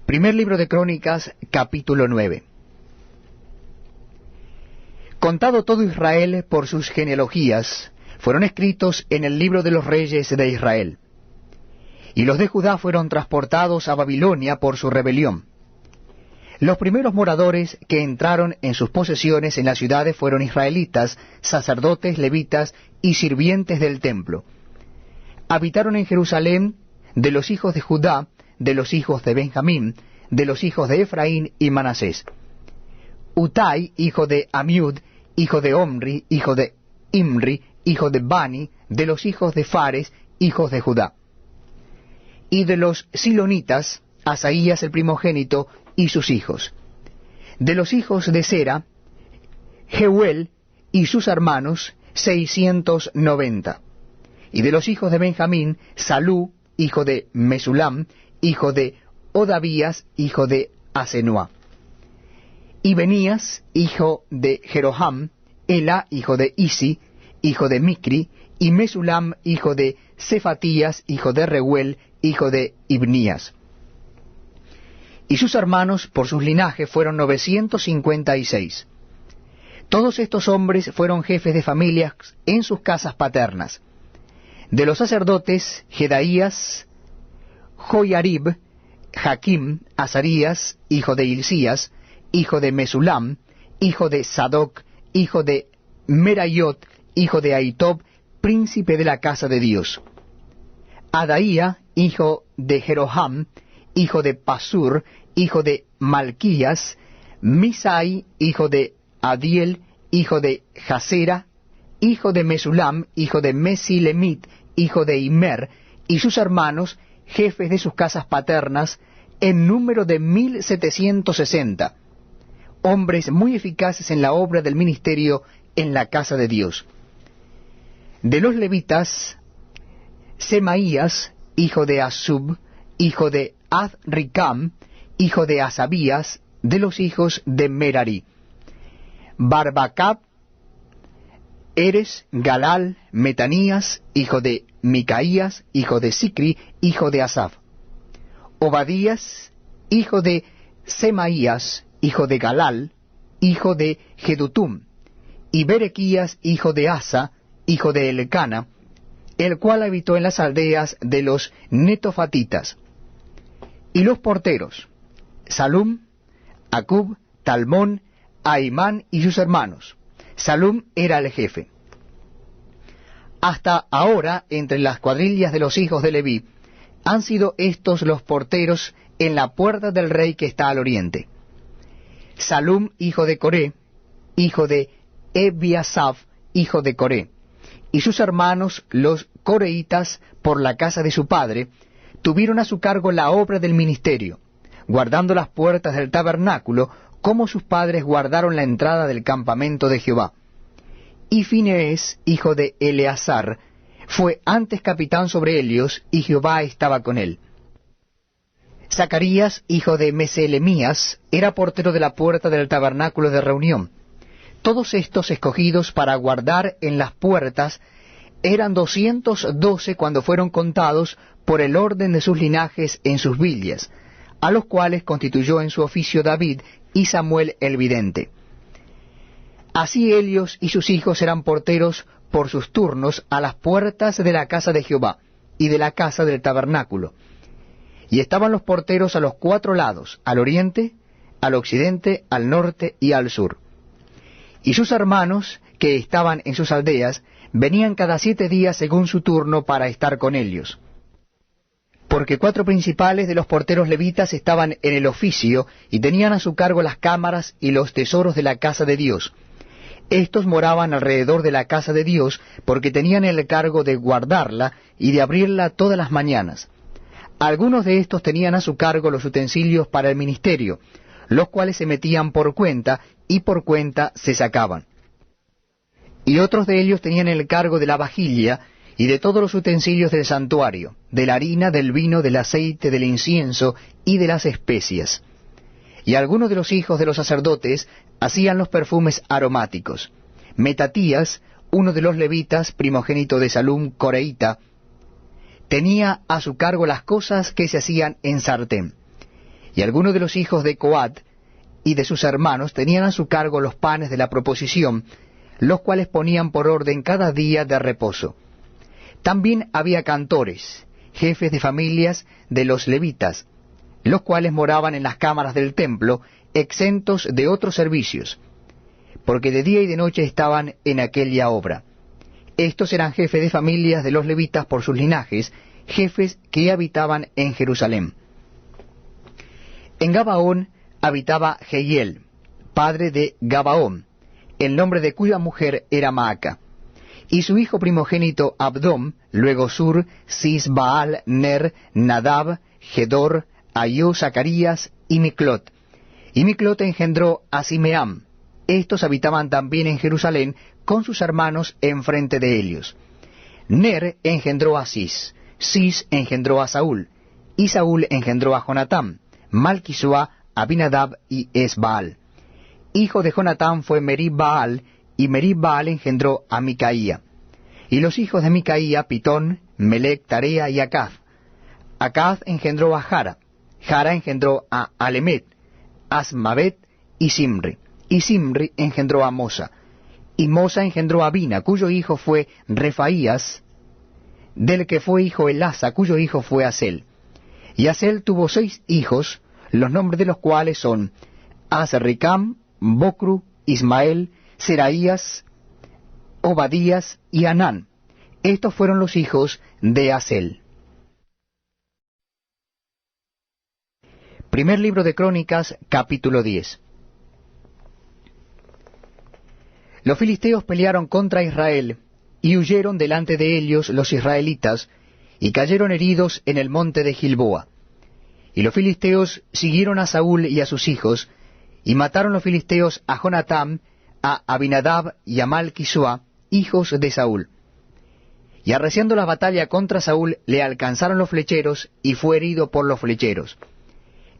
Primer libro de Crónicas, capítulo 9. Contado todo Israel por sus genealogías, fueron escritos en el libro de los reyes de Israel. Y los de Judá fueron transportados a Babilonia por su rebelión. Los primeros moradores que entraron en sus posesiones en las ciudades fueron israelitas, sacerdotes, levitas y sirvientes del templo. Habitaron en Jerusalén de los hijos de Judá, de los hijos de Benjamín, de los hijos de Efraín y Manasés. Utai, hijo de Amiud, hijo de Omri, hijo de Imri, hijo de Bani, de los hijos de Fares, hijos de Judá. Y de los silonitas, Asaías el primogénito y sus hijos. De los hijos de Sera, Jeuel y sus hermanos, 690. Y de los hijos de Benjamín, Salú, hijo de Mesulam, hijo de Odavías, hijo de Asenua. Y Benías, hijo de Jeroham, Ela, hijo de Isi, hijo de Micri, y Mesulam, hijo de Cefatías, hijo de Reuel, hijo de Ibnías. Y sus hermanos, por sus linajes, fueron 956. Todos estos hombres fueron jefes de familias en sus casas paternas. De los sacerdotes, Jedaías, Joiarib, Jaquim, Azarías, hijo de Hilcías, hijo de Mesulam, hijo de Sadoc, hijo de Merayot, hijo de Ahitob, príncipe de la casa de Dios. Adaía, hijo de Jeroham, hijo de Pasur, hijo de Malquías, Misai, hijo de Adiel, hijo de Jasera, hijo de Mesulam, hijo de Mesilemit, hijo de Immer, y sus hermanos, jefes de sus casas paternas, en número de 1760, hombres muy eficaces en la obra del ministerio en la casa de Dios. De los levitas, Semaías, hijo de Asub, hijo de Azricam, hijo de Asabías, de los hijos de Merari. Barbacab, Eres, Galal, Metanías, hijo de Micaías, hijo de Sicri, hijo de Asaf. Obadías, hijo de Semaías, hijo de Galal, hijo de Jedutum. Y Berequías, hijo de Asa, hijo de Elcana, el cual habitó en las aldeas de los netofatitas. Y los porteros, Salum, Acub, Talmón, Aimán y sus hermanos. Salum era el jefe. Hasta ahora, entre las cuadrillas de los hijos de Leví, han sido estos los porteros en la puerta del rey que está al oriente. Salum, hijo de Coré, hijo de Ebiasaf, hijo de Coré, y sus hermanos, los coreitas, por la casa de su padre, tuvieron a su cargo la obra del ministerio, guardando las puertas del tabernáculo, como sus padres guardaron la entrada del campamento de Jehová. Y Finees, hijo de Eleazar, fue antes capitán sobre ellos, y Jehová estaba con él. Zacarías, hijo de Meselemías, era portero de la puerta del tabernáculo de reunión. Todos estos escogidos para guardar en las puertas eran 212 cuando fueron contados por el orden de sus linajes en sus villas, a los cuales constituyó en su oficio David y Samuel el vidente. Así ellos y sus hijos eran porteros por sus turnos a las puertas de la casa de Jehová y de la casa del tabernáculo. Y estaban los porteros a los 4 lados, al oriente, al occidente, al norte y al sur. Y sus hermanos, que estaban en sus aldeas, venían cada 7 días según su turno para estar con ellos. Porque 4 principales de los porteros levitas estaban en el oficio y tenían a su cargo las cámaras y los tesoros de la casa de Dios. Estos moraban alrededor de la casa de Dios porque tenían el cargo de guardarla y de abrirla todas las mañanas. Algunos de estos tenían a su cargo los utensilios para el ministerio, los cuales se metían por cuenta y por cuenta se sacaban. Y otros de ellos tenían el cargo de la vajilla y de todos los utensilios del santuario, de la harina, del vino, del aceite, del incienso y de las especias. Y algunos de los hijos de los sacerdotes hacían los perfumes aromáticos. Metatías, uno de los levitas, primogénito de Salum, coreíta, tenía a su cargo las cosas que se hacían en sartén. y algunos de los hijos de Coat y de sus hermanos tenían a su cargo los panes de la proposición, los cuales ponían por orden cada día de reposo. También había cantores, jefes de familias de los levitas, los cuales moraban en las cámaras del templo, exentos de otros servicios, porque de día y de noche estaban en aquella obra. Estos eran jefes de familias de los levitas por sus linajes, jefes que habitaban en Jerusalén. En Gabaón habitaba Jehiel, padre de Gabaón, el nombre de cuya mujer era Maaca, y su hijo primogénito Abdón, luego Sur, Cis-Baal, Ner, Nadab, Gedor, Ayó, Zacarías y Miclot. Y Miclot engendró a Simeam. Estos habitaban también en Jerusalén con sus hermanos enfrente de ellos. Ner engendró a Cis, Cis engendró a Saúl, y Saúl engendró a Jonatán, Malquisua, Abinadab y Esbaal. Hijo de Jonatán fue Merib-Baal, y Merib-Baal engendró a Micaía. Y los hijos de Micaía, Pitón, Melec, Tarea y Acaz. Acaz engendró a Jara, Jara engendró a Alemet, Asmavet y Simri. Y Simri engendró a Mosa. Y Mosa engendró a Bina, cuyo hijo fue Refaías, del que fue hijo Elasa, cuyo hijo fue Asel. Y Asel tuvo 6 hijos, los nombres de los cuales son Azricam, Bocru, Ismael, Seraías, Obadías y Anán. Estos fueron los hijos de Asel. Primer libro de Crónicas, capítulo 10. Los filisteos pelearon contra Israel, y huyeron delante de ellos los israelitas, y cayeron heridos en el monte de Gilboa. Y los filisteos siguieron a Saúl y a sus hijos, y mataron los filisteos a Jonatán, a Abinadab y a Malquisua, hijos de Saúl. Y arreciando la batalla contra Saúl, le alcanzaron los flecheros, y fue herido por los flecheros.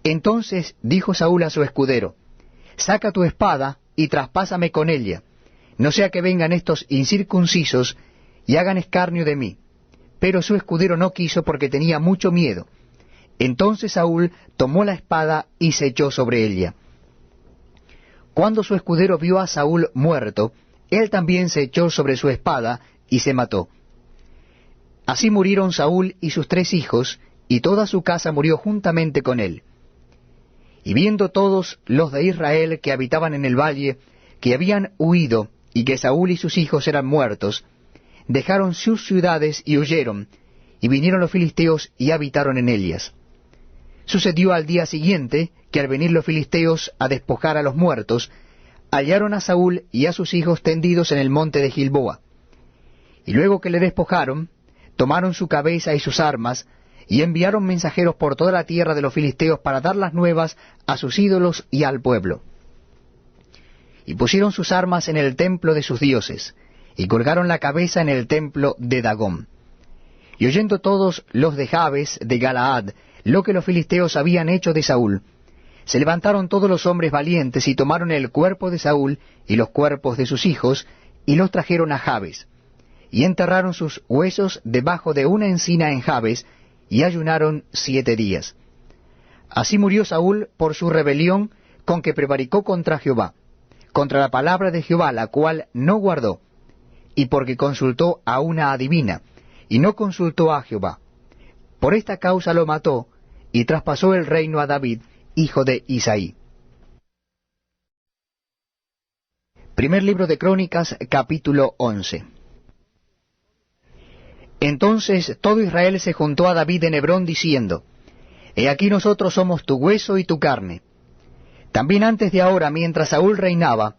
Entonces dijo Saúl a su escudero: saca tu espada, y traspásame con ella, no sea que vengan estos incircuncisos, y hagan escarnio de mí. Pero su escudero no quiso, porque tenía mucho miedo. Entonces Saúl tomó la espada, y se echó sobre ella. Cuando su escudero vio a Saúl muerto, él también se echó sobre su espada, y se mató. Así murieron Saúl y sus 3 hijos, y toda su casa murió juntamente con él. Y viendo todos los de Israel que habitaban en el valle, que habían huido, y que Saúl y sus hijos eran muertos, dejaron sus ciudades y huyeron, y vinieron los filisteos y habitaron en ellas. Sucedió al día siguiente, que al venir los filisteos a despojar a los muertos, hallaron a Saúl y a sus hijos tendidos en el monte de Gilboa. Y luego que le despojaron, tomaron su cabeza y sus armas, y enviaron mensajeros por toda la tierra de los filisteos para dar las nuevas a sus ídolos y al pueblo. Y pusieron sus armas en el templo de sus dioses, y colgaron la cabeza en el templo de Dagón. Y oyendo todos los de Jabes de Galaad lo que los filisteos habían hecho de Saúl, se levantaron todos los hombres valientes y tomaron el cuerpo de Saúl y los cuerpos de sus hijos, y los trajeron a Jabes, y enterraron sus huesos debajo de una encina en Jabes, y ayunaron 7 días. Así murió Saúl por su rebelión con que prevaricó contra Jehová, contra la palabra de Jehová, la cual no guardó, y porque consultó a una adivina, y no consultó a Jehová. Por esta causa lo mató, y traspasó el reino a David, hijo de Isaí. Primer libro de Crónicas, capítulo 11. Entonces todo Israel se juntó a David en Hebrón, diciendo: He aquí nosotros somos tu hueso y tu carne. También antes de ahora, mientras Saúl reinaba,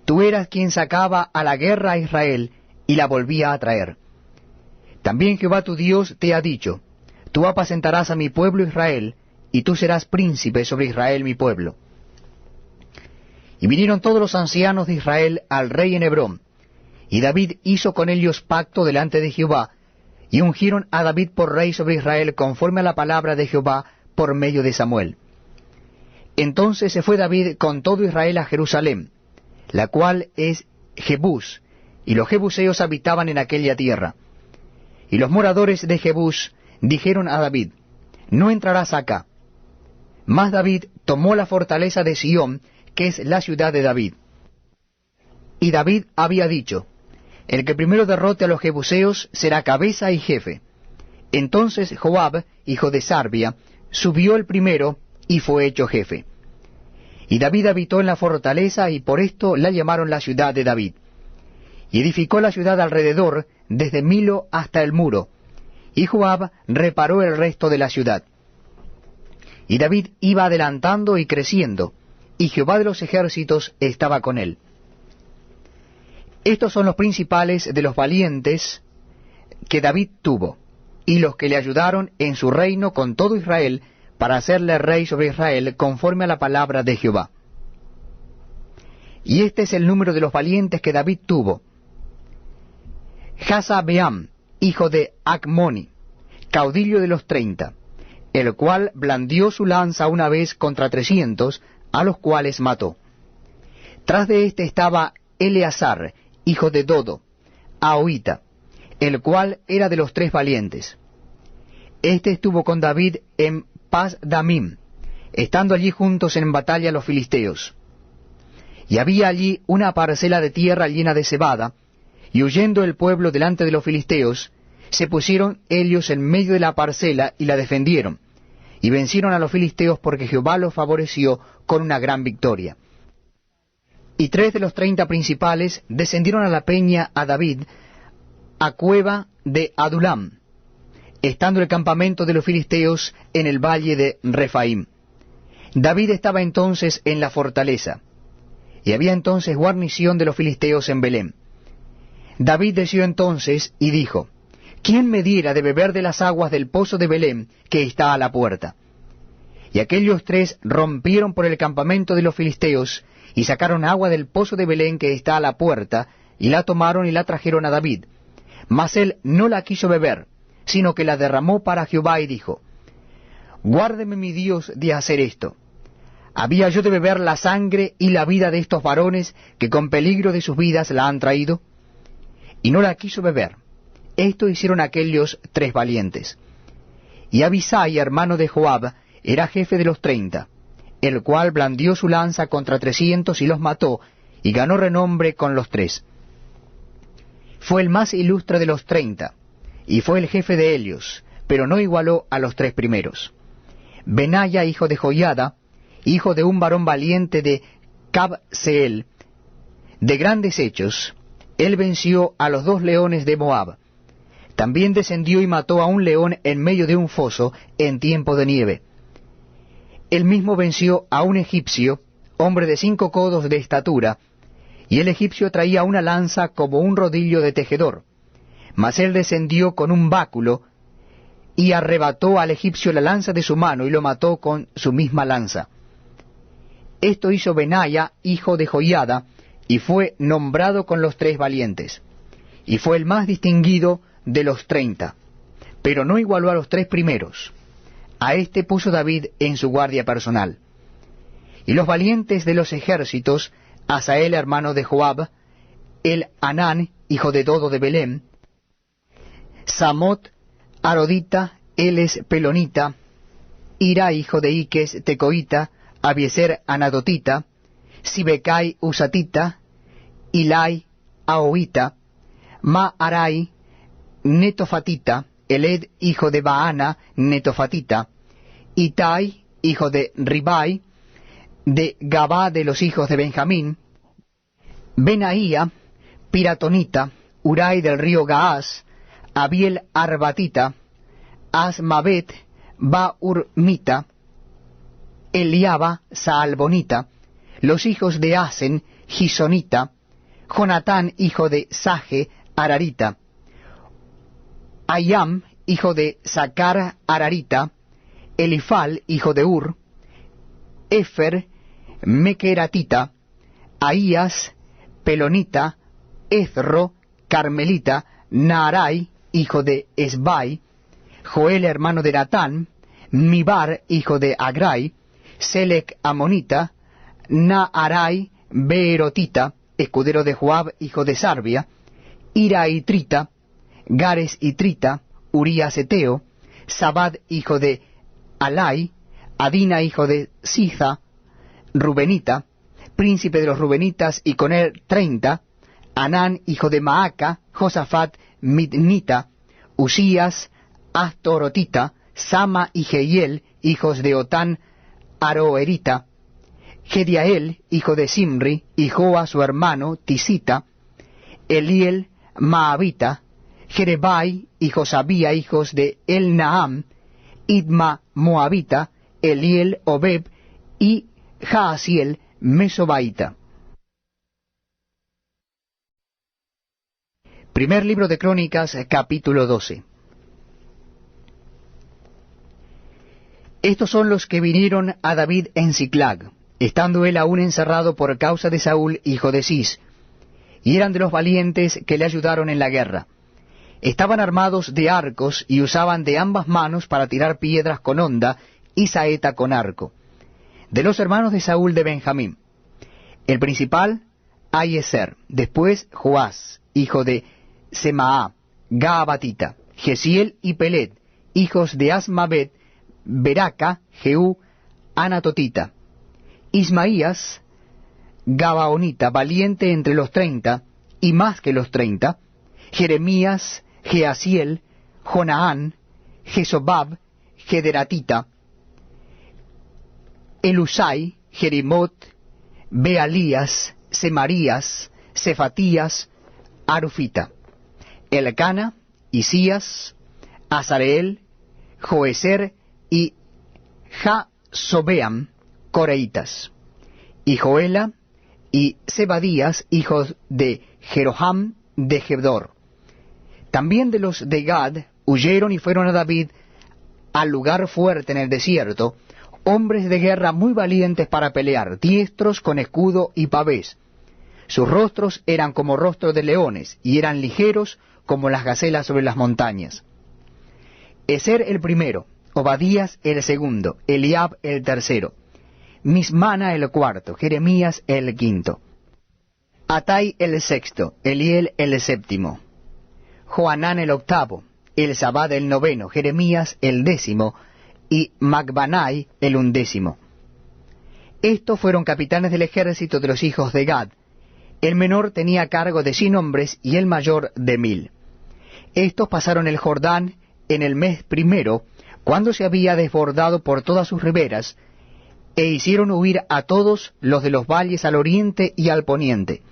tú eras quien sacaba a la guerra a Israel, y la volvía a traer. También Jehová tu Dios te ha dicho: Tú apacentarás a mi pueblo Israel, y tú serás príncipe sobre Israel mi pueblo. Y vinieron todos los ancianos de Israel al rey en Hebrón, y David hizo con ellos pacto delante de Jehová, y ungieron a David por rey sobre Israel conforme a la palabra de Jehová por medio de Samuel. Entonces se fue David con todo Israel a Jerusalén, la cual es Jebús, y los jebuseos habitaban en aquella tierra. Y los moradores de Jebús dijeron a David: No entrarás acá, Mas David tomó la fortaleza de Sión, que es la ciudad de David. Y David había dicho, el que primero derrote a los jebuseos será cabeza y jefe. Entonces Joab, hijo de Sarbia, subió el primero y fue hecho jefe. Y David habitó en la fortaleza, y por esto la llamaron la ciudad de David. Y edificó la ciudad alrededor, desde Milo hasta el muro, y Joab reparó el resto de la ciudad. Y David iba adelantando y creciendo, y Jehová de los ejércitos estaba con él. Estos son los principales de los valientes que David tuvo, y los que le ayudaron en su reino con todo Israel, para hacerle rey sobre Israel, conforme a la palabra de Jehová. Y este es el número de los valientes que David tuvo: Jasabeam, hijo de Acmoni, caudillo de los 30, el cual blandió su lanza una vez contra 300, a los cuales mató. Tras de éste estaba Eleazar, hijo de Dodo, Ahoita, el cual era de los 3 valientes. Este estuvo con David en Pas-damim, estando allí juntos en batalla los filisteos. Y había allí una parcela de tierra llena de cebada, y huyendo el pueblo delante de los filisteos, se pusieron ellos en medio de la parcela y la defendieron, y vencieron a los filisteos porque Jehová los favoreció con una gran victoria. Y 3 de los 30 principales descendieron a la peña a David, a cueva de Adulam, estando el campamento de los filisteos en el valle de Refaim. David estaba entonces en la fortaleza, y había entonces guarnición de los filisteos en Belén. David deseó entonces y dijo, ¿quién me diera de beber de las aguas del pozo de Belén que está a la puerta? Y aquellos 3 rompieron por el campamento de los filisteos, y sacaron agua del pozo de Belén que está a la puerta, y la tomaron y la trajeron a David. Mas él no la quiso beber, sino que la derramó para Jehová, y dijo, guárdeme mi Dios de hacer esto. ¿Había yo de beber la sangre y la vida de estos varones que con peligro de sus vidas la han traído? Y no la quiso beber. Esto hicieron aquellos 3 valientes. Y Abisai, hermano de Joab, era jefe de los 30, el cual blandió su lanza contra 300 y los mató, y ganó renombre con los 3. Fue el más ilustre de los 30, y fue el jefe de ellos, pero no igualó a los 3 primeros. Benaya, hijo de Joiada, hijo de un varón valiente de Cabseel, de grandes hechos, él venció a los 2 leones de Moab. También descendió y mató a un león en medio de un foso en tiempo de nieve. Él mismo venció a un egipcio, hombre de 5 codos de estatura, y el egipcio traía una lanza como un rodillo de tejedor. Mas él descendió con un báculo, y arrebató al egipcio la lanza de su mano, y lo mató con su misma lanza. Esto hizo Benaya, hijo de Joiada, y fue nombrado con los 3 valientes. Y fue el más distinguido de los 30, pero no igualó a los 3 primeros. A este puso David en su guardia personal. Y los valientes de los ejércitos, Asael, hermano de Joab, el Anán, hijo de Dodo de Belén, Samot, Arodita, Eles, Pelonita, Ira, hijo de Iques, Tecoita, Abieser, Anadotita, Sibecai, Usatita, Ilai, Ahoita, Maarai, Netofatita, Eled, hijo de Baana, Netofatita, Itai, hijo de Ribai, de Gabá de los hijos de Benjamín, Benaía, Piratonita, Urai del río Gaás, Abiel Arbatita, Asmabet, Baurmita, Eliaba, Saalbonita, los hijos de Asen, Gisonita, Jonatán, hijo de Saje, Ararita, Ayam, hijo de Sacar, Ararita, Elifal, hijo de Ur, Efer, Mequeratita, Ahías, Pelonita, Ezro, Carmelita, Naarai, hijo de Esbai, Joel, hermano de Natán, Mibar, hijo de Agrai, Selec, Amonita, Naarai, Beerotita, escudero de Joab, hijo de Sarbia, Ira y Trita, Gares y Trita, Urías Eteo, Sabad, hijo de Alai, Adina, hijo de Siza, Rubenita, príncipe de los Rubenitas, y con él 30, Anán, hijo de Maaca, Josafat, Midnita, Usías, Astorotita, Sama y Jehiel, hijos de Otán, Aroerita, Gediael, hijo de Simri, y Joa su hermano, Tisita, Eliel, Maavita, Jerebai y Josabía, hijos de Elnaam, Idma, Moabita, Eliel, Obeb, y Jaasiel, Mesobaita. Primer libro de Crónicas, capítulo 12. Estos son los que vinieron a David en Siclag, estando él aún encerrado por causa de Saúl, hijo de Cis, y eran de los valientes que le ayudaron en la guerra. Estaban armados de arcos y usaban de ambas manos para tirar piedras con honda y saeta con arco. De los hermanos de Saúl de Benjamín, el principal, Ahiezer, después Joás, hijo de Semaá, Gaabatita, Gesiel y Pelet, hijos de Asmabet, Beraca, Jehú, Anatotita, Ismaías, Gabaonita, valiente entre los 30, y más que los 30, Jeremías, Jeasiel, Jonaán, Jesobab, Gederatita, Elusai, Jerimot, Bealías, Semarías, Cefatías, Arufita, Elcana, Isías, Azareel, Joeser y Jasobeam, coreitas, y Joela y Zebadías, hijos de Jeroham de Gedor. También de los de Gad huyeron y fueron a David al lugar fuerte en el desierto, hombres de guerra muy valientes para pelear, diestros con escudo y pavés. Sus rostros eran como rostros de leones, y eran ligeros como las gacelas sobre las montañas. Ezer el primero, Obadías el segundo, Eliab el tercero, Mismana el cuarto, Jeremías el quinto, Atai el sexto, Eliel el séptimo, Joanán el octavo, Elzabad el noveno, Jeremías el décimo, y Macbanai el undécimo. Estos fueron capitanes del ejército de los hijos de Gad. El menor tenía cargo de 100 hombres y el mayor de 1000. Estos pasaron el Jordán en el mes primero, cuando se había desbordado por todas sus riberas, e hicieron huir a todos los de los valles al oriente y al poniente.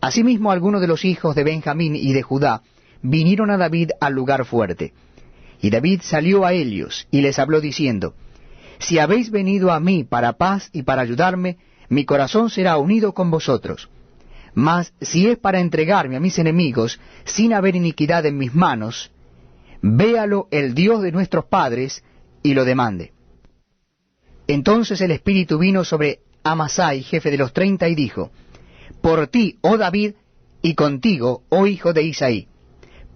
Asimismo, algunos de los hijos de Benjamín y de Judá vinieron a David al lugar fuerte. Y David salió a ellos y les habló diciendo: Si habéis venido a mí para paz y para ayudarme, mi corazón será unido con vosotros. Mas si es para entregarme a mis enemigos, sin haber iniquidad en mis manos, véalo el Dios de nuestros padres, y lo demande. Entonces el Espíritu vino sobre Amasai, jefe de los 30, y dijo: Por ti, oh David, y contigo, oh hijo de Isaí,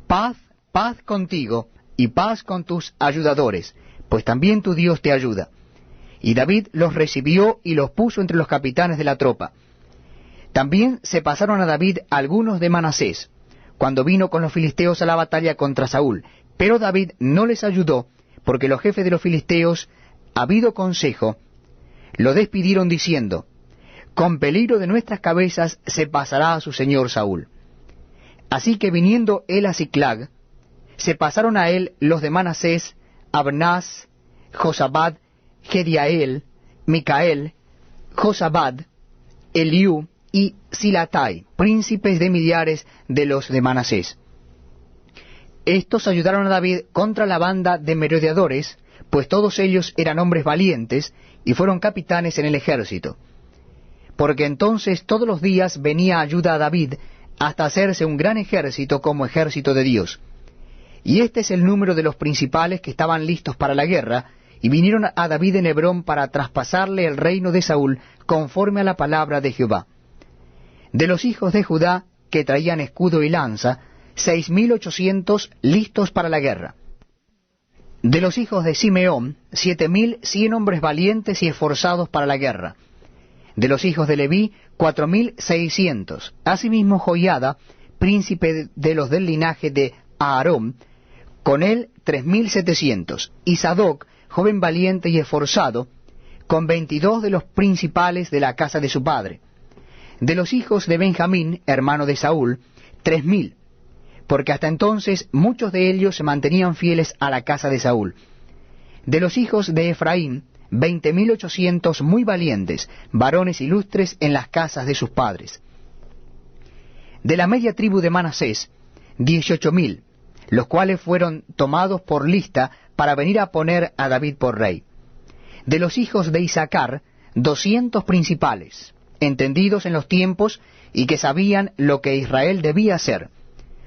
paz, paz contigo, y paz con tus ayudadores, pues también tu Dios te ayuda. Y David los recibió y los puso entre los capitanes de la tropa. También se pasaron a David algunos de Manasés, cuando vino con los filisteos a la batalla contra Saúl. Pero David no les ayudó, porque los jefes de los filisteos, habido consejo, lo despidieron diciendo: Con peligro de nuestras cabezas se pasará a su señor Saúl. Así que viniendo él a Siclag, se pasaron a él los de Manasés, Abnás, Josabad, Gediael, Micael, Josabad, Eliú y Silatai, príncipes de millares de los de Manasés. Estos ayudaron a David contra la banda de merodeadores, pues todos ellos eran hombres valientes y fueron capitanes en el ejército. Porque entonces todos los días venía ayuda a David hasta hacerse un gran ejército como ejército de Dios. Y este es el número de los principales que estaban listos para la guerra, y vinieron a David en Hebrón para traspasarle el reino de Saúl conforme a la palabra de Jehová. De los hijos de Judá, que traían escudo y lanza, 6.800 listos para la guerra. De los hijos de Simeón, 7.100 hombres valientes y esforzados para la guerra. De los hijos de Leví, 4.600. Asimismo Joiada, príncipe de los del linaje de Aarón, con él 3.700. Y Sadoc, joven valiente y esforzado, con 22 de los principales de la casa de su padre. De los hijos de Benjamín, hermano de Saúl, 3,000, porque hasta entonces muchos de ellos se mantenían fieles a la casa de Saúl. De los hijos de Efraín, 20,800 muy valientes, varones ilustres en las casas de sus padres. De la media tribu de Manasés, 18,000, los cuales fueron tomados por lista para venir a poner a David por rey. De los hijos de Isacar, 200 principales, entendidos en los tiempos y que sabían lo que Israel debía hacer,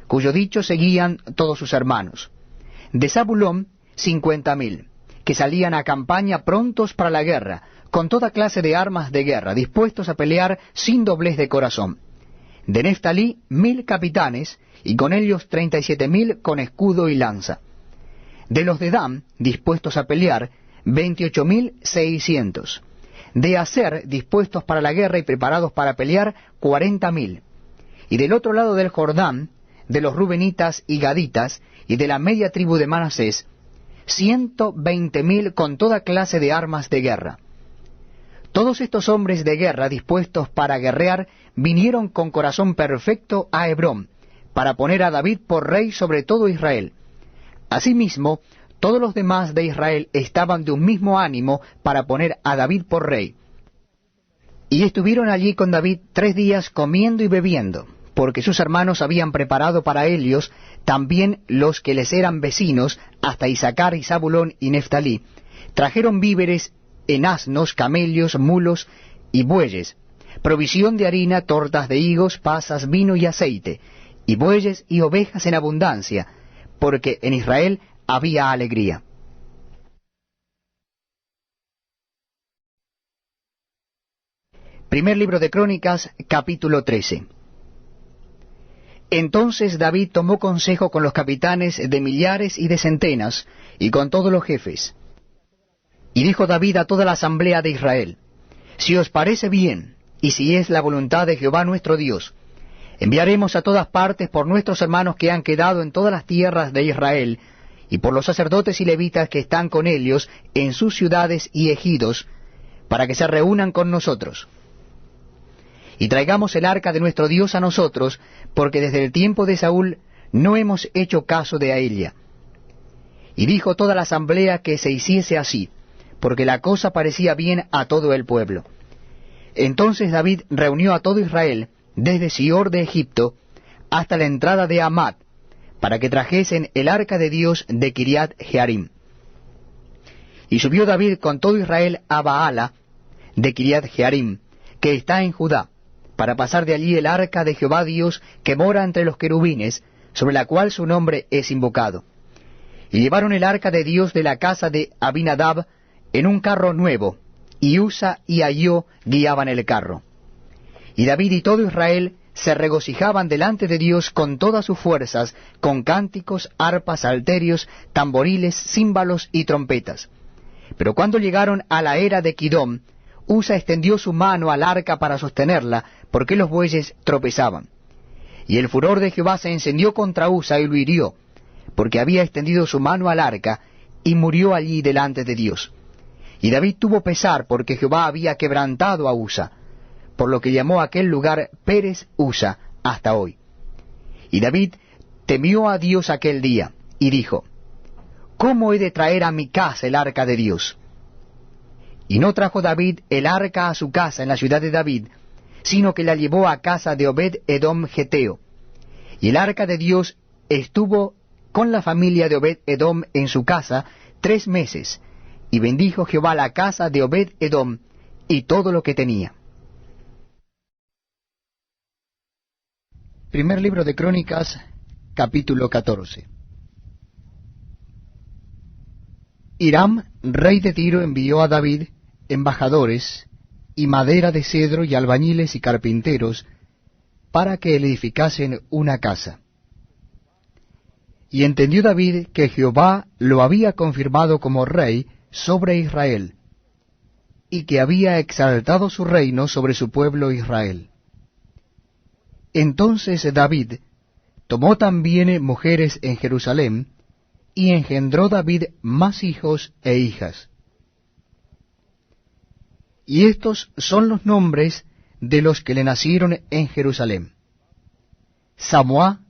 cuyo dicho seguían todos sus hermanos. De Zabulón, 50,000, que salían a campaña prontos para la guerra, con toda clase de armas de guerra, dispuestos a pelear sin doblez de corazón. De Neftalí, 1,000 capitanes, y con ellos 37,000 con escudo y lanza. De los de Dan, dispuestos a pelear, 28,600. De Aser, dispuestos para la guerra y preparados para pelear, 40,000. Y del otro lado del Jordán, de los Rubenitas y Gaditas, y de la media tribu de Manasés, 120,000 con toda clase de armas de guerra. Todos estos hombres de guerra dispuestos para guerrear vinieron con corazón perfecto a Hebrón, para poner a David por rey sobre todo Israel. Asimismo, todos los demás de Israel estaban de un mismo ánimo para poner a David por rey. Y estuvieron allí con David 3 días comiendo y bebiendo, porque sus hermanos habían preparado para ellos también los que les eran vecinos, hasta Isacar y Zabulón y Neftalí, trajeron víveres en asnos, camellos, mulos y bueyes, provisión de harina, tortas de higos, pasas, vino y aceite, y bueyes y ovejas en abundancia, porque en Israel había alegría. Primer libro de Crónicas, capítulo 13. Entonces David tomó consejo con los capitanes de millares y de centenas, y con todos los jefes. Y dijo David a toda la asamblea de Israel: Si os parece bien, y si es la voluntad de Jehová nuestro Dios, enviaremos a todas partes por nuestros hermanos que han quedado en todas las tierras de Israel, y por los sacerdotes y levitas que están con ellos en sus ciudades y ejidos, para que se reúnan con nosotros. Y traigamos el arca de nuestro Dios a nosotros, porque desde el tiempo de Saúl no hemos hecho caso de ella. Y dijo toda la asamblea que se hiciese así, porque la cosa parecía bien a todo el pueblo. Entonces David reunió a todo Israel, desde Sior de Egipto hasta la entrada de Hamat, para que trajesen el arca de Dios de Kiriat Jearim. Y subió David con todo Israel a Baala de Kiriat Jearim, que está en Judá, para pasar de allí el arca de Jehová Dios que mora entre los querubines, sobre la cual su nombre es invocado. Y llevaron el arca de Dios de la casa de Abinadab en un carro nuevo, y Usa y Ahío guiaban el carro. Y David y todo Israel se regocijaban delante de Dios con todas sus fuerzas, con cánticos, arpas, salterios, tamboriles, címbalos y trompetas. Pero cuando llegaron a la era de Kidom, Usa extendió su mano al arca para sostenerla, porque los bueyes tropezaban. Y el furor de Jehová se encendió contra Usa y lo hirió, porque había extendido su mano al arca, y murió allí delante de Dios. Y David tuvo pesar, porque Jehová había quebrantado a Usa, por lo que llamó a aquel lugar Pérez Usa hasta hoy. Y David temió a Dios aquel día, y dijo: ¿Cómo he de traer a mi casa el arca de Dios? Y no trajo David el arca a su casa en la ciudad de David, sino que la llevó a casa de Obed-Edom Geteo. Y el arca de Dios estuvo con la familia de Obed-Edom en su casa 3 meses, y bendijo Jehová la casa de Obed-Edom y todo lo que tenía. Primer libro de Crónicas, capítulo 14. Hiram, rey de Tiro, envió a David embajadores, y madera de cedro, y albañiles y carpinteros, para que le edificasen una casa. Y entendió David que Jehová lo había confirmado como rey sobre Israel, y que había exaltado su reino sobre su pueblo Israel. Entonces David tomó también mujeres en Jerusalén, y engendró David más hijos e hijas. Y estos son los nombres de los que le nacieron en Jerusalén: Samuá,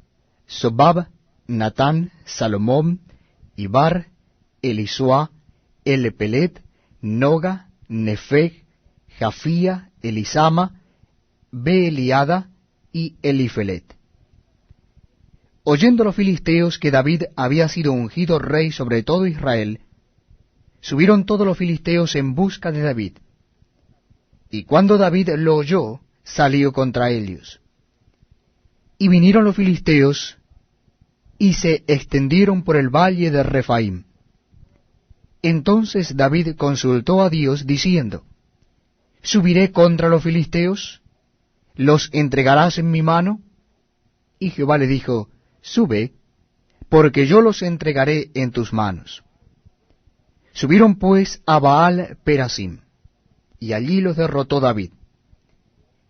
Sobab, Natán, Salomón, Ibar, Elisuá, Elepelet, Noga, Nefeg, Jafía, Elisama, Beeliada y Elifelet. Oyendo los filisteos que David había sido ungido rey sobre todo Israel, subieron todos los filisteos en busca de David. Y cuando David lo oyó, salió contra ellos. Y vinieron los filisteos, y se extendieron por el valle de Refaim. Entonces David consultó a Dios, diciendo: ¿Subiré contra los filisteos? ¿Los entregarás en mi mano? Y Jehová le dijo: Sube, porque yo los entregaré en tus manos. Subieron pues a Baal Perasim, y allí los derrotó David.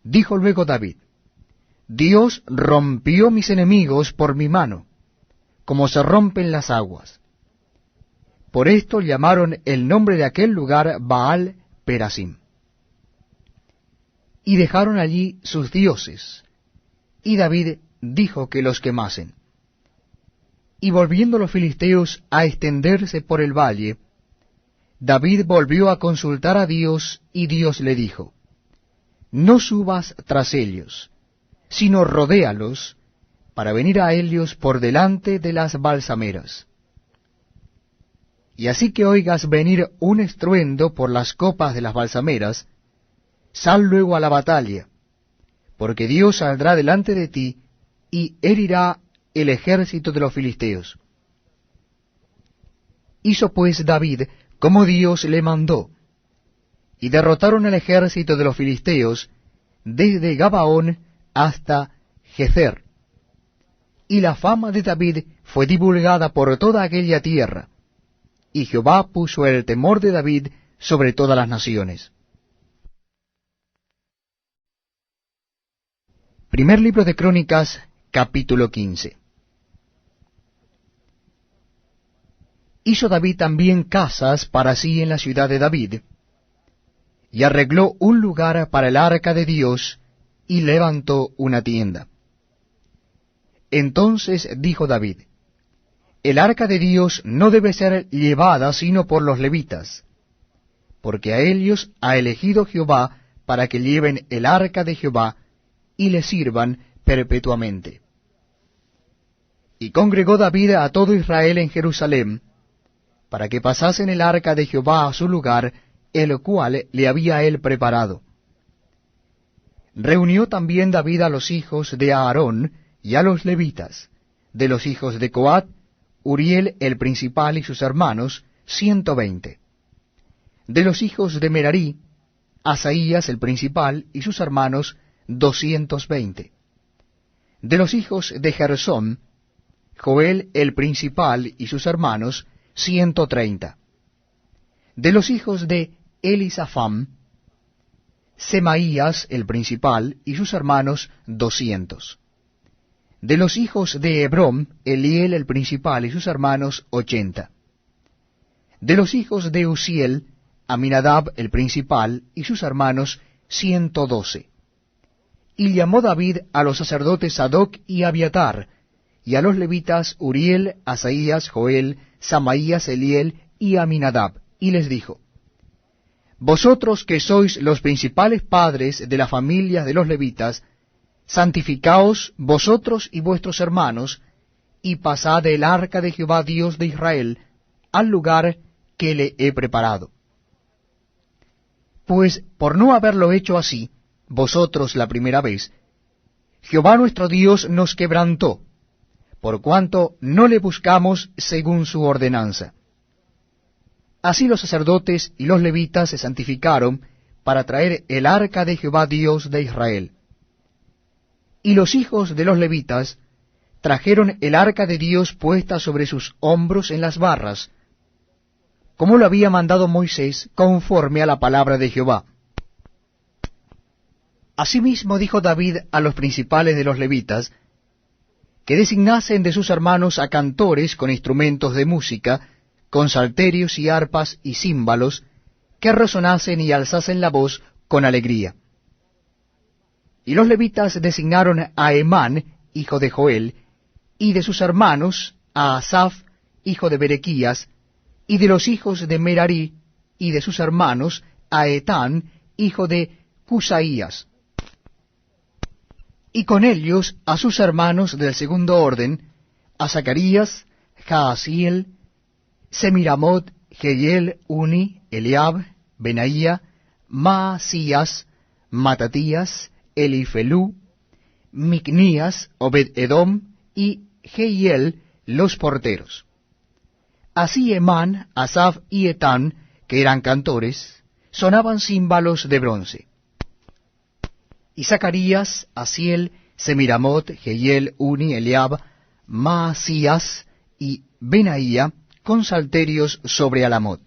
Dijo luego David: Dios rompió mis enemigos por mi mano, como se rompen las aguas. Por esto llamaron el nombre de aquel lugar Baal Perasim. Y dejaron allí sus dioses, y David dijo que los quemasen. Y volviendo los filisteos a extenderse por el valle, David volvió a consultar a Dios, y Dios le dijo: No subas tras ellos, sino rodéalos, para venir a ellos por delante de las balsameras. Y así que oigas venir un estruendo por las copas de las balsameras, sal luego a la batalla, porque Dios saldrá delante de ti, y herirá el ejército de los filisteos. Hizo pues David como Dios le mandó, y derrotaron el ejército de los filisteos desde Gabaón hasta Gezer. Y la fama de David fue divulgada por toda aquella tierra, y Jehová puso el temor de David sobre todas las naciones. Primer libro de Crónicas, capítulo 15. Hizo David también casas para sí en la ciudad de David, y arregló un lugar para el arca de Dios, y levantó una tienda. Entonces dijo David: El arca de Dios no debe ser llevada sino por los levitas, porque a ellos ha elegido Jehová para que lleven el arca de Jehová, y le sirvan perpetuamente. Y congregó David a todo Israel en Jerusalén, para que pasasen el arca de Jehová a su lugar, el cual le había él preparado. Reunió también David a los hijos de Aarón y a los levitas, de los hijos de Coat, Uriel el principal y sus hermanos, 120. De los hijos de Merarí, Asaías el principal y sus hermanos, 220. De los hijos de Gersón, Joel el principal y sus hermanos, 130. De los hijos de Elisafam, Semaías el principal y sus hermanos, 200. De los hijos de Hebrón, Eliel el principal y sus hermanos, 80. De los hijos de Uziel, Aminadab el principal y sus hermanos, 112. Y llamó David a los sacerdotes Sadoc y Abiatar, y a los levitas Uriel, Asaías, Joel, Samaías, Eliel y Aminadab, y les dijo: Vosotros que sois los principales padres de las familias de los levitas, santificaos vosotros y vuestros hermanos, y pasad el arca de Jehová Dios de Israel al lugar que le he preparado. Pues por no haberlo hecho así, vosotros la primera vez, Jehová nuestro Dios nos quebrantó, por cuanto no le buscamos según su ordenanza. Así los sacerdotes y los levitas se santificaron para traer el arca de Jehová Dios de Israel. Y los hijos de los levitas trajeron el arca de Dios puesta sobre sus hombros en las barras, como lo había mandado Moisés, conforme a la palabra de Jehová. Asimismo dijo David a los principales de los levitas, que designasen de sus hermanos a cantores con instrumentos de música, con salterios y arpas y címbalos, que resonasen y alzasen la voz con alegría. Y los levitas designaron a Emán, hijo de Joel, y de sus hermanos a Asaf, hijo de Berequías, y de los hijos de Merarí, y de sus hermanos a Etán, hijo de Cusaías. Y con ellos a sus hermanos del segundo orden, a Zacarías, Jaasiel, Semiramot, Jehiel, Uni, Eliab, Benaía, Maasías, Matatías, Elifelú, Micnías, Obed-edom y Jehiel, los porteros. Así Emán, Asaf y Etán, que eran cantores, sonaban címbalos de bronce. Y Zacarías, Asiel, Semiramot, Jehiel, Uni, Eliab, Maasías y Benaía, con salterios sobre Alamot.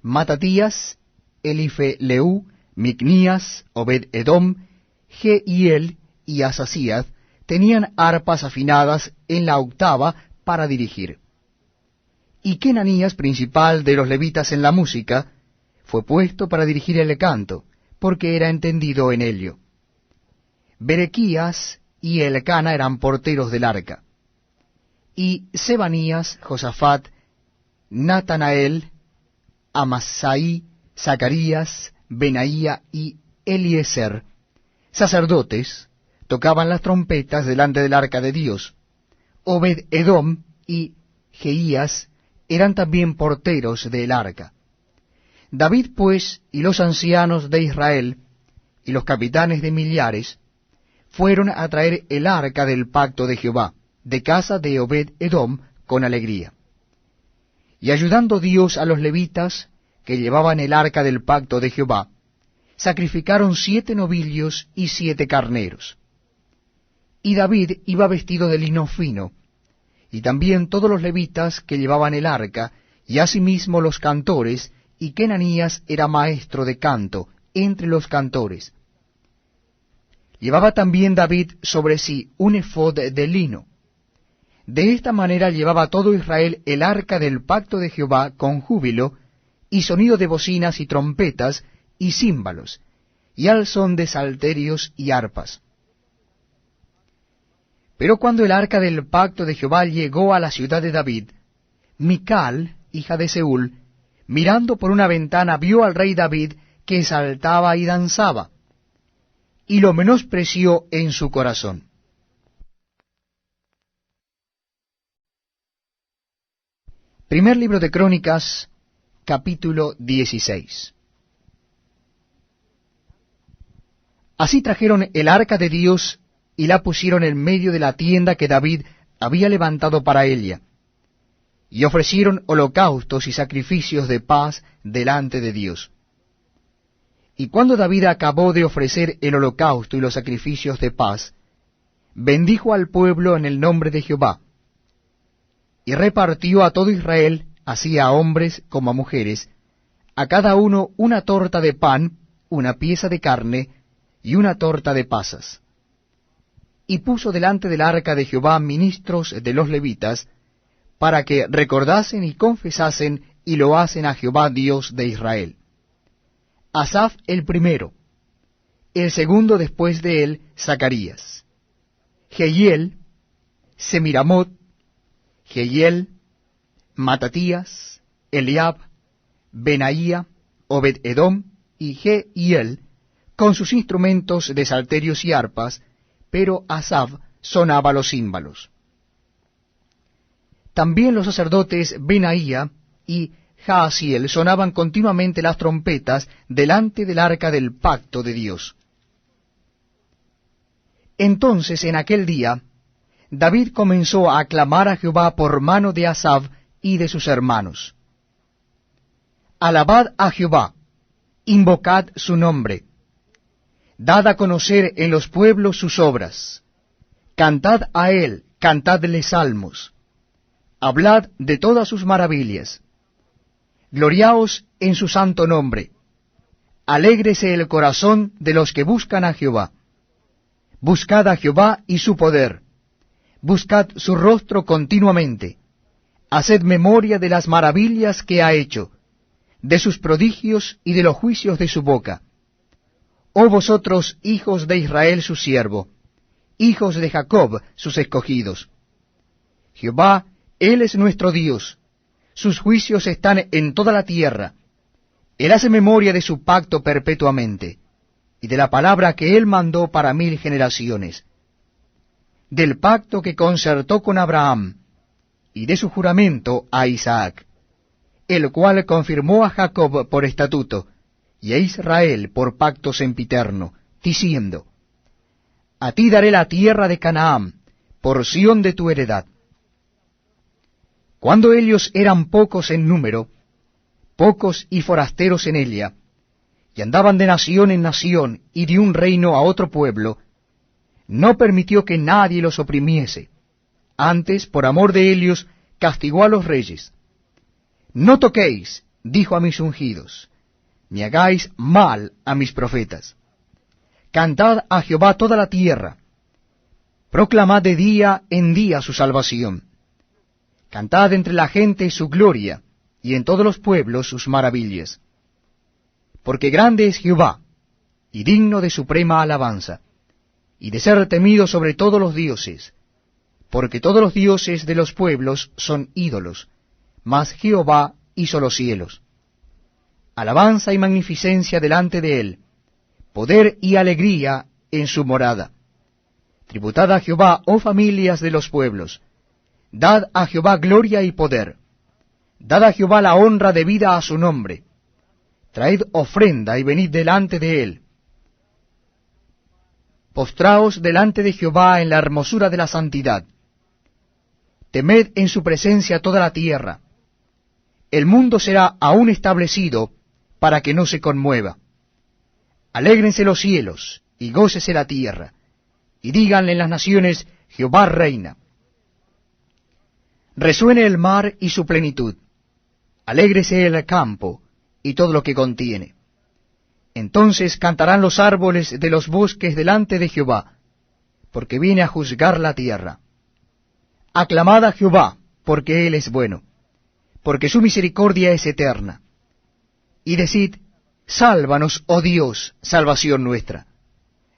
Matatías, Elifeleu, Micnías, Obed-edom, Jehiel y Asasías tenían arpas afinadas en la octava para dirigir. Y Kenanías, principal de los levitas en la música, fue puesto para dirigir el canto, porque era entendido en ello. Berequías y Elcana eran porteros del arca. Y Sebanías, Josafat, Natanael, Amasai, Zacarías, Benaía y Eliezer, sacerdotes, tocaban las trompetas delante del arca de Dios. Obed-edom y Jeías eran también porteros del arca. David, pues, y los ancianos de Israel, y los capitanes de millares, fueron a traer el arca del pacto de Jehová, de casa de Obed-edom, con alegría. Y ayudando Dios a los levitas, que llevaban el arca del pacto de Jehová, sacrificaron 7 novillos y 7 carneros. Y David iba vestido de lino fino, y también todos los levitas que llevaban el arca, y asimismo los cantores, y Kenanías era maestro de canto entre los cantores. Llevaba también David sobre sí un efod de lino. De esta manera llevaba todo Israel el arca del pacto de Jehová con júbilo, y sonido de bocinas y trompetas, y címbalos, y al son de salterios y arpas. Pero cuando el arca del pacto de Jehová llegó a la ciudad de David, Mical, hija de Seúl, mirando por una ventana, vio al rey David que saltaba y danzaba, y lo menospreció en su corazón. Primer libro de Crónicas, capítulo 16. Así trajeron el arca de Dios y la pusieron en medio de la tienda que David había levantado para ella, y ofrecieron holocaustos y sacrificios de paz delante de Dios. Y cuando David acabó de ofrecer el holocausto y los sacrificios de paz, bendijo al pueblo en el nombre de Jehová, y repartió a todo Israel, así a hombres como a mujeres, a cada uno una torta de pan, una pieza de carne y una torta de pasas. Y puso delante del arca de Jehová ministros de los levitas, para que recordasen y confesasen y loasen a Jehová Dios de Israel. Asaf el primero, el segundo después de él, Zacarías, Jehiel, Semiramot, Jehiel, Matatías, Eliab, Benaía, Obed-edom y Jehiel, con sus instrumentos de salterios y arpas, pero Asaf sonaba los címbalos. También los sacerdotes Benaía y Jaasiel sonaban continuamente las trompetas delante del arca del pacto de Dios. Entonces en aquel día David comenzó a aclamar a Jehová por mano de Asaf y de sus hermanos. Alabad a Jehová, invocad su nombre, dad a conocer en los pueblos sus obras, cantad a él, cantadle salmos, hablad de todas sus maravillas, gloriaos en su santo nombre, alégrese el corazón de los que buscan a Jehová. Buscad a Jehová y su poder, Buscad su rostro continuamente. Haced memoria de las maravillas que ha hecho, de sus prodigios y de los juicios de su boca. Oh vosotros, hijos de Israel su siervo, hijos de Jacob sus escogidos. Jehová, Él es nuestro Dios, sus juicios están en toda la tierra. Él hace memoria de su pacto perpetuamente, y de la palabra que Él mandó para 1000 generaciones, del pacto que concertó con Abraham, y de su juramento a Isaac, el cual confirmó a Jacob por estatuto, y a Israel por pacto sempiterno, diciendo, a ti daré la tierra de Canaán, porción de tu heredad. Cuando ellos eran pocos en número, pocos y forasteros en ella, y andaban de nación en nación y de un reino a otro pueblo, no permitió que nadie los oprimiese. Antes, por amor de ellos, castigó a los reyes. No toquéis, dijo a mis ungidos, ni hagáis mal a mis profetas. Cantad a Jehová toda la tierra, proclamad de día en día su salvación. Cantad entre la gente su gloria, y en todos los pueblos sus maravillas. Porque grande es Jehová, y digno de suprema alabanza, y de ser temido sobre todos los dioses, porque todos los dioses de los pueblos son ídolos, mas Jehová hizo los cielos. Alabanza y magnificencia delante de él, poder y alegría en su morada. Tributad a Jehová, oh familias de los pueblos, dad a Jehová gloria y poder, dad a Jehová la honra debida a su nombre, traed ofrenda y venid delante de él. Postraos delante de Jehová en la hermosura de la santidad. Temed en su presencia toda la tierra. El mundo será aún establecido para que no se conmueva. Alégrense los cielos y gócese la tierra, y díganle en las naciones, Jehová reina. Resuene el mar y su plenitud, alégrese el campo y todo lo que contiene. Entonces cantarán los árboles de los bosques delante de Jehová, porque viene a juzgar la tierra. Aclamad a Jehová, porque Él es bueno, porque su misericordia es eterna. Y decid, sálvanos, oh Dios, salvación nuestra.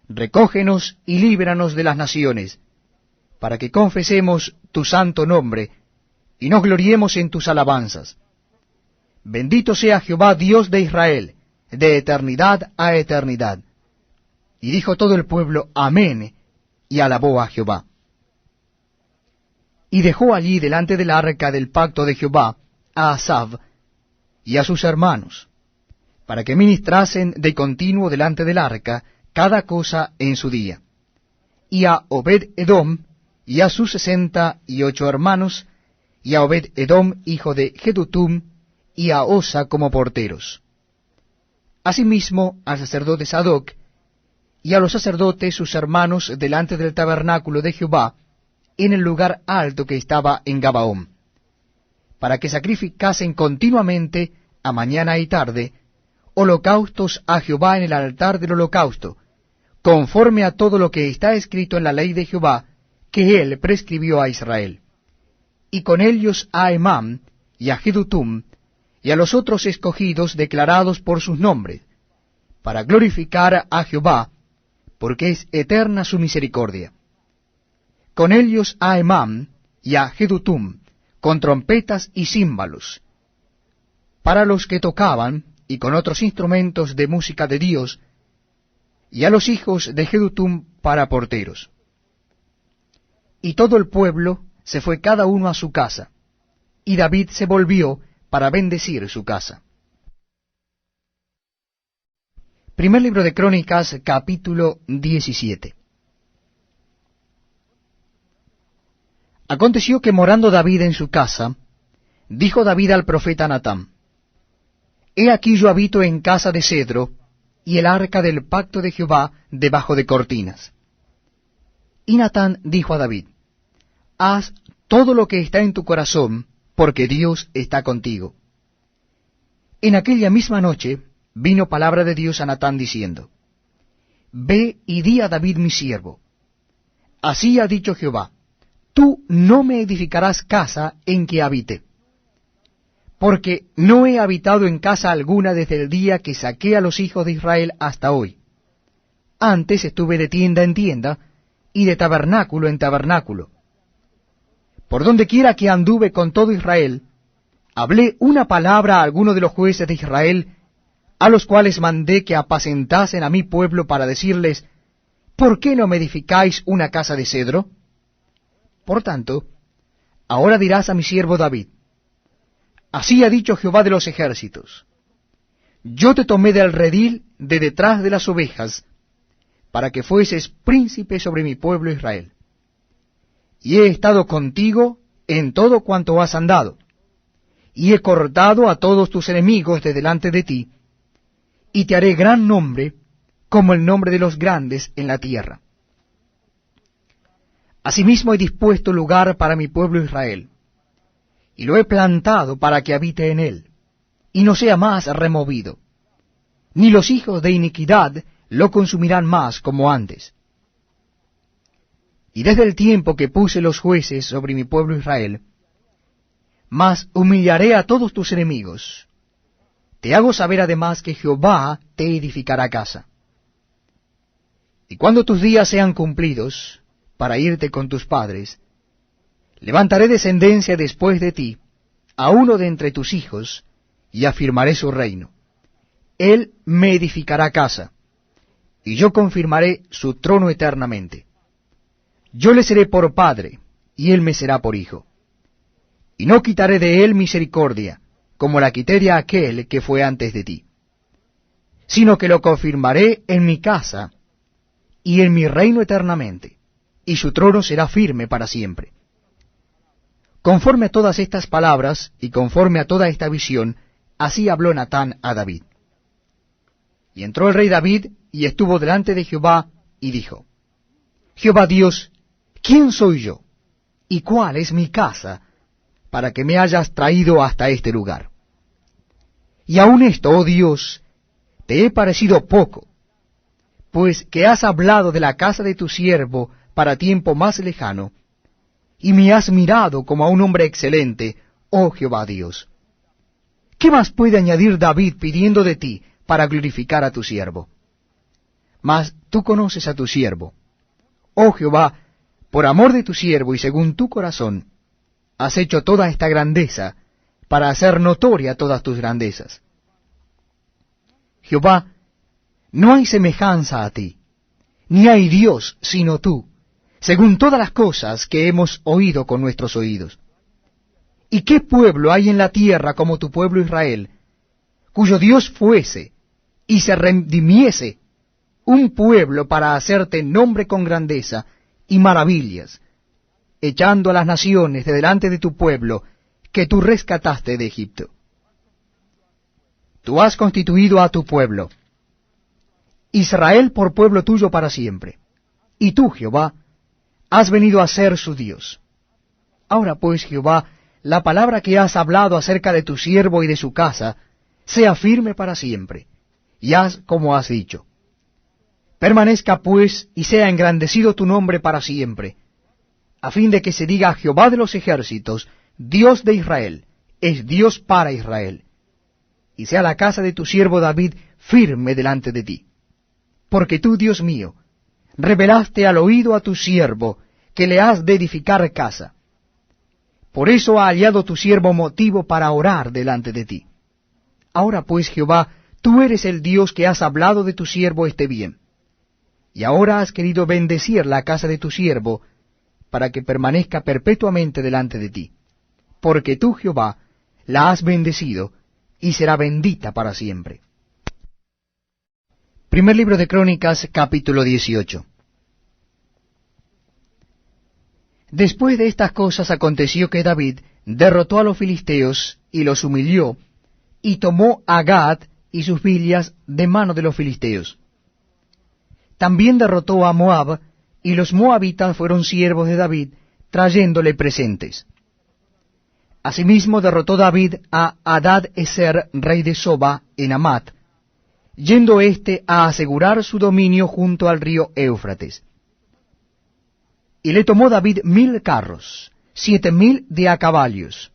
Recógenos y líbranos de las naciones, para que confesemos tu santo nombre, y nos gloriemos en tus alabanzas. Bendito sea Jehová, Dios de Israel, de eternidad a eternidad. Y dijo todo el pueblo, amén, y alabó a Jehová. Y dejó allí delante del arca del pacto de Jehová a Asaf y a sus hermanos, para que ministrasen de continuo delante del arca cada cosa en su día. Y a Obed-Edom y a sus 68 hermanos, y a Obed-Edom hijo de Jedutum, y a Osa como porteros. Asimismo al sacerdote Sadoc, y a los sacerdotes sus hermanos delante del tabernáculo de Jehová, en el lugar alto que estaba en Gabaón, para que sacrificasen continuamente, a mañana y tarde, holocaustos a Jehová en el altar del holocausto, conforme a todo lo que está escrito en la ley de Jehová, que él prescribió a Israel. Y con ellos a Emam y a Jedutum, y a los otros escogidos declarados por sus nombres, para glorificar a Jehová, porque es eterna su misericordia. Con ellos a Emam y a Jedutum, con trompetas y címbalos, para los que tocaban, y con otros instrumentos de música de Dios, y a los hijos de Jedutum para porteros. Y todo el pueblo se fue cada uno a su casa, y David se volvió para bendecir su casa. Primer libro de Crónicas, capítulo 17. Aconteció que morando David en su casa, dijo David al profeta Natán, He aquí yo habito en casa de cedro, y el arca del pacto de Jehová debajo de cortinas. Y Natán dijo a David, Haz todo lo que está en tu corazón, porque Dios está contigo. En aquella misma noche vino palabra de Dios a Natán diciendo, Ve y di a David mi siervo, así ha dicho Jehová, tú no me edificarás casa en que habite, porque no he habitado en casa alguna desde el día que saqué a los hijos de Israel hasta hoy. Antes estuve de tienda en tienda, y de tabernáculo en tabernáculo. Por donde quiera que anduve con todo Israel, hablé una palabra a alguno de los jueces de Israel, a los cuales mandé que apacentasen a mi pueblo para decirles, ¿por qué no me edificáis una casa de cedro? Por tanto, ahora dirás a mi siervo David, así ha dicho Jehová de los ejércitos, yo te tomé del redil de detrás de las ovejas, para que fueses príncipe sobre mi pueblo Israel. Y he estado contigo en todo cuanto has andado, y he cortado a todos tus enemigos de delante de ti, y te haré gran nombre, como el nombre de los grandes en la tierra. Asimismo he dispuesto lugar para mi pueblo Israel, y lo he plantado para que habite en él, y no sea más removido, ni los hijos de iniquidad lo consumirán más como antes. Y desde el tiempo que puse los jueces sobre mi pueblo Israel, mas humillaré a todos tus enemigos. Te hago saber además que Jehová te edificará casa. Y cuando tus días sean cumplidos, para irte con tus padres, levantaré descendencia después de ti, a uno de entre tus hijos, y afirmaré su reino. Él me edificará casa, y yo confirmaré su trono eternamente. Yo le seré por padre, y él me será por hijo. Y no quitaré de él misericordia, como la quité de aquel que fue antes de ti, sino que lo confirmaré en mi casa y en mi reino eternamente, y su trono será firme para siempre. Conforme a todas estas palabras, y conforme a toda esta visión, así habló Natán a David. Y entró el rey David, y estuvo delante de Jehová, y dijo, Jehová Dios, ¿quién soy yo? ¿Y cuál es mi casa, para que me hayas traído hasta este lugar? Y aun esto, oh Dios, te he parecido poco, pues que has hablado de la casa de tu siervo para tiempo más lejano, y me has mirado como a un hombre excelente, oh Jehová Dios. ¿Qué más puede añadir David pidiendo de ti para glorificar a tu siervo? Mas tú conoces a tu siervo. Oh Jehová, por amor de tu siervo y según tu corazón, has hecho toda esta grandeza, para hacer notoria todas tus grandezas. Jehová, no hay semejanza a ti, ni hay Dios sino tú, según todas las cosas que hemos oído con nuestros oídos. ¿Y qué pueblo hay en la tierra como tu pueblo Israel, cuyo Dios fuese y se redimiese, un pueblo para hacerte nombre con grandeza y maravillas, echando a las naciones de delante de tu pueblo, que tú rescataste de Egipto? Tú has constituido a tu pueblo, Israel por pueblo tuyo para siempre, y tú, Jehová, has venido a ser su Dios. Ahora pues, Jehová, la palabra que has hablado acerca de tu siervo y de su casa, sea firme para siempre, y haz como has dicho. Permanezca pues y sea engrandecido tu nombre para siempre, a fin de que se diga Jehová de los ejércitos, Dios de Israel, es Dios para Israel, y sea la casa de tu siervo David firme delante de ti. Porque tú, Dios mío, revelaste al oído a tu siervo que le has de edificar casa. Por eso ha hallado tu siervo motivo para orar delante de ti. Ahora pues, Jehová, tú eres el Dios que has hablado de tu siervo este bien. Y ahora has querido bendecir la casa de tu siervo, para que permanezca perpetuamente delante de ti. Porque tú, Jehová, la has bendecido, y será bendita para siempre. Primer libro de Crónicas, capítulo 18. Después de estas cosas aconteció que David derrotó a los filisteos, y los humilló, y tomó a Gad y sus villas de mano de los filisteos. También derrotó a Moab, y los moabitas fueron siervos de David, trayéndole presentes. Asimismo derrotó David a Hadad-ezer, rey de Soba, en Amat, yendo éste a asegurar su dominio junto al río Éufrates. Y le tomó David 1000 carros, 7000 de a caballos,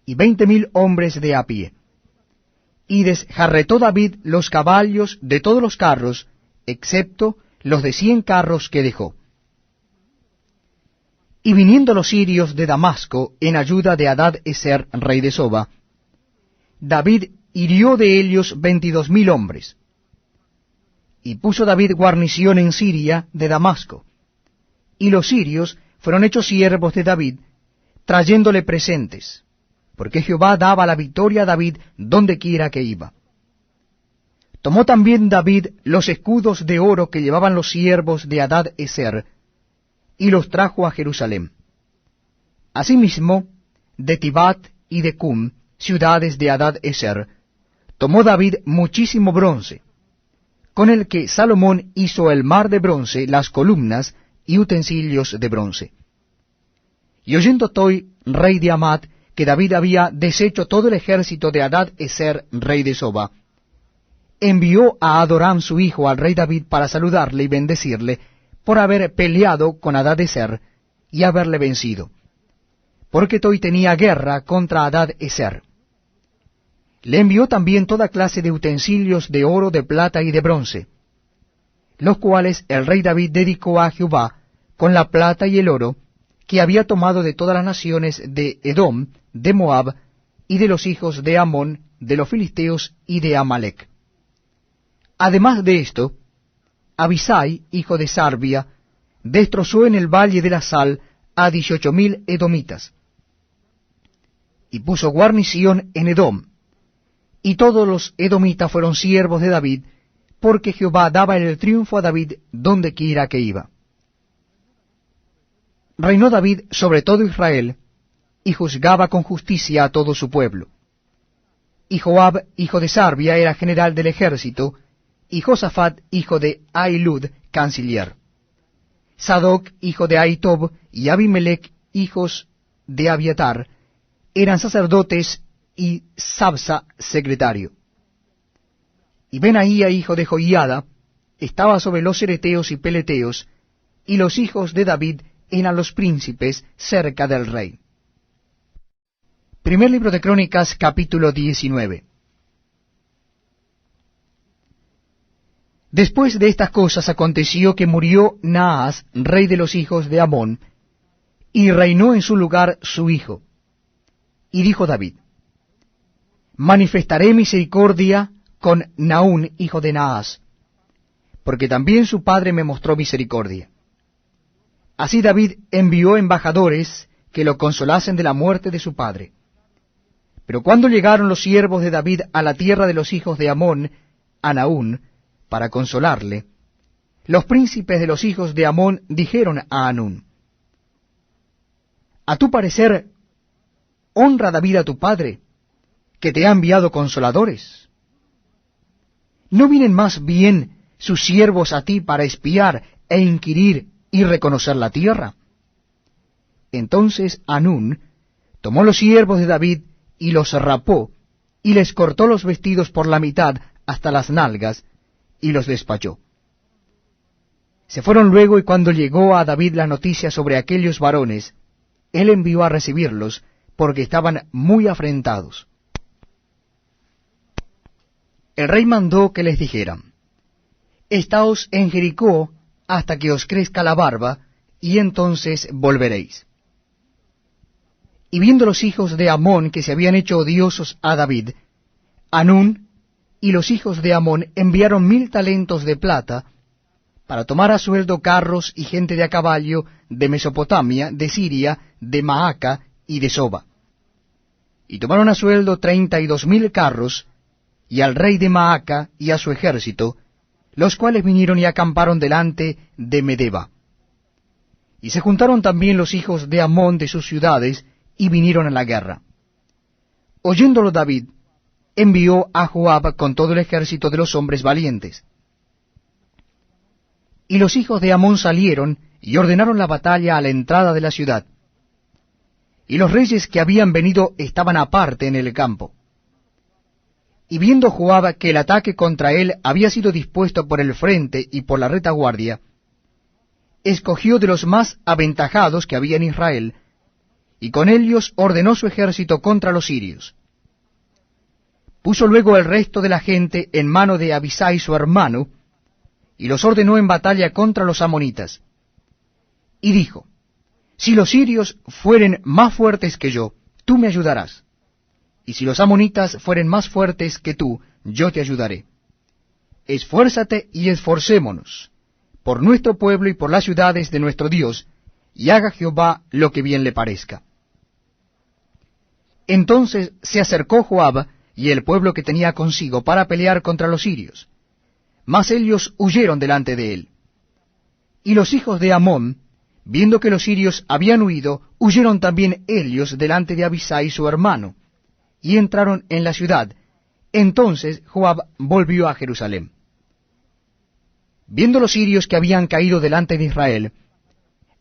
y 20.000 hombres de a pie. Y desjarretó David los caballos de todos los carros, excepto los de 100 carros que dejó. Y viniendo los sirios de Damasco en ayuda de Hadad-ezer, rey de Soba, David hirió de ellos 22.000 hombres. Y puso David guarnición en Siria de Damasco. Y los sirios fueron hechos siervos de David, trayéndole presentes, porque Jehová daba la victoria a David donde quiera que iba. Tomó también David los escudos de oro que llevaban los siervos de Hadad-ezer, y los trajo a Jerusalén. Asimismo, de Tibat y de Cum, ciudades de Hadad-ezer, tomó David muchísimo bronce, con el que Salomón hizo el mar de bronce, las columnas y utensilios de bronce. Y oyendo Toi, rey de Hamat, que David había deshecho todo el ejército de Hadad-ezer, rey de Soba, envió a Adoram su hijo al rey David para saludarle y bendecirle por haber peleado con Hadad-ezer y haberle vencido, porque Toi tenía guerra contra Hadad-ezer. Le envió también toda clase de utensilios de oro, de plata y de bronce, los cuales el rey David dedicó a Jehová con la plata y el oro que había tomado de todas las naciones de Edom, de Moab, y de los hijos de Amón, de los filisteos y de Amalec. Además de esto, Abisai, hijo de Sarbia, destrozó en el valle de la Sal a 18.000 edomitas, y puso guarnición en Edom, y todos los edomitas fueron siervos de David, porque Jehová daba el triunfo a David donde quiera que iba. Reinó David sobre todo Israel, y juzgaba con justicia a todo su pueblo. Y Joab, hijo de Sarbia, era general del ejército, y Josafat, hijo de Ahilud, canciller. Sadoc, hijo de Ahitob, y Abimelech, hijos de Abiatar, eran sacerdotes, y Sabsa, secretario. Y Benaía, hijo de Joiada, estaba sobre los cereteos y peleteos, y los hijos de David eran los príncipes cerca del rey. Primer libro de Crónicas, capítulo 19. Después de estas cosas aconteció que murió Naas, rey de los hijos de Amón, y reinó en su lugar su hijo. Y dijo David: manifestaré misericordia con Naún, hijo de Naas, porque también su padre me mostró misericordia. Así David envió embajadores que lo consolasen de la muerte de su padre. Pero cuando llegaron los siervos de David a la tierra de los hijos de Amón, a Naún, para consolarle, los príncipes de los hijos de Amón dijeron a Anún: a tu parecer, honra David a tu padre, que te ha enviado consoladores. ¿No vienen más bien sus siervos a ti para espiar e inquirir y reconocer la tierra? Entonces Anún tomó los siervos de David y los rapó, y les cortó los vestidos por la mitad hasta las nalgas, y los despachó. Se fueron luego, y cuando llegó a David la noticia sobre aquellos varones, él envió a recibirlos, porque estaban muy afrentados. El rey mandó que les dijeran: estaos en Jericó hasta que os crezca la barba, y entonces volveréis. Y viendo los hijos de Amón que se habían hecho odiosos a David, Anún y los hijos de Amón enviaron 1000 talentos de plata para tomar a sueldo carros y gente de a caballo de Mesopotamia, de Siria, de Maaca y de Soba. Y tomaron a sueldo 32.000 carros, y al rey de Maaca y a su ejército, los cuales vinieron y acamparon delante de Medeba. Y se juntaron también los hijos de Amón de sus ciudades, y vinieron a la guerra. Oyéndolo David, envió a Joab con todo el ejército de los hombres valientes. Y los hijos de Amón salieron, y ordenaron la batalla a la entrada de la ciudad. Y los reyes que habían venido estaban aparte en el campo. Y viendo Joab que el ataque contra él había sido dispuesto por el frente y por la retaguardia, escogió de los más aventajados que había en Israel, y con ellos ordenó su ejército contra los sirios. Puso luego el resto de la gente en mano de Abisai su hermano, y los ordenó en batalla contra los amonitas. Y dijo, si los sirios fueren más fuertes que yo, tú me ayudarás. Y si los amonitas fueren más fuertes que tú, yo te ayudaré. Esfuérzate y esforcémonos, por nuestro pueblo y por las ciudades de nuestro Dios, y haga Jehová lo que bien le parezca. Entonces se acercó Joab y el pueblo que tenía consigo para pelear contra los sirios, mas ellos huyeron delante de él. Y los hijos de Amón, viendo que los sirios habían huido, huyeron también ellos delante de Abisai su hermano, y entraron en la ciudad. Entonces Joab volvió a Jerusalén. Viendo los sirios que habían caído delante de Israel,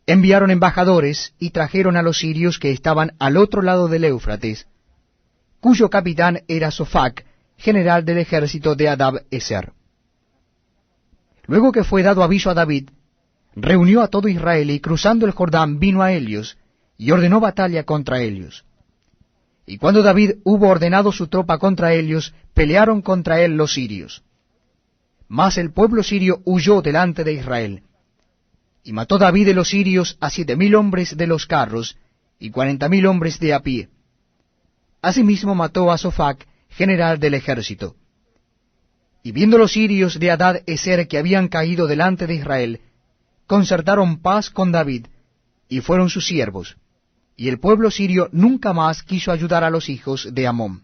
enviaron embajadores y trajeron a los sirios que estaban al otro lado del Éufrates, cuyo capitán era Sofac, general del ejército de Adab-eser. Luego que fue dado aviso a David, reunió a todo Israel y cruzando el Jordán vino a ellos y ordenó batalla contra ellos. Y cuando David hubo ordenado su tropa contra ellos, pelearon contra él los sirios. Mas el pueblo sirio huyó delante de Israel. Y mató David de los sirios a 7,000 hombres de los carros, y 40,000 hombres de a pie. Asimismo mató a Sofac, general del ejército. Y viendo los sirios de Hadad-eser que habían caído delante de Israel, concertaron paz con David, y fueron sus siervos. Y el pueblo sirio nunca más quiso ayudar a los hijos de Amón.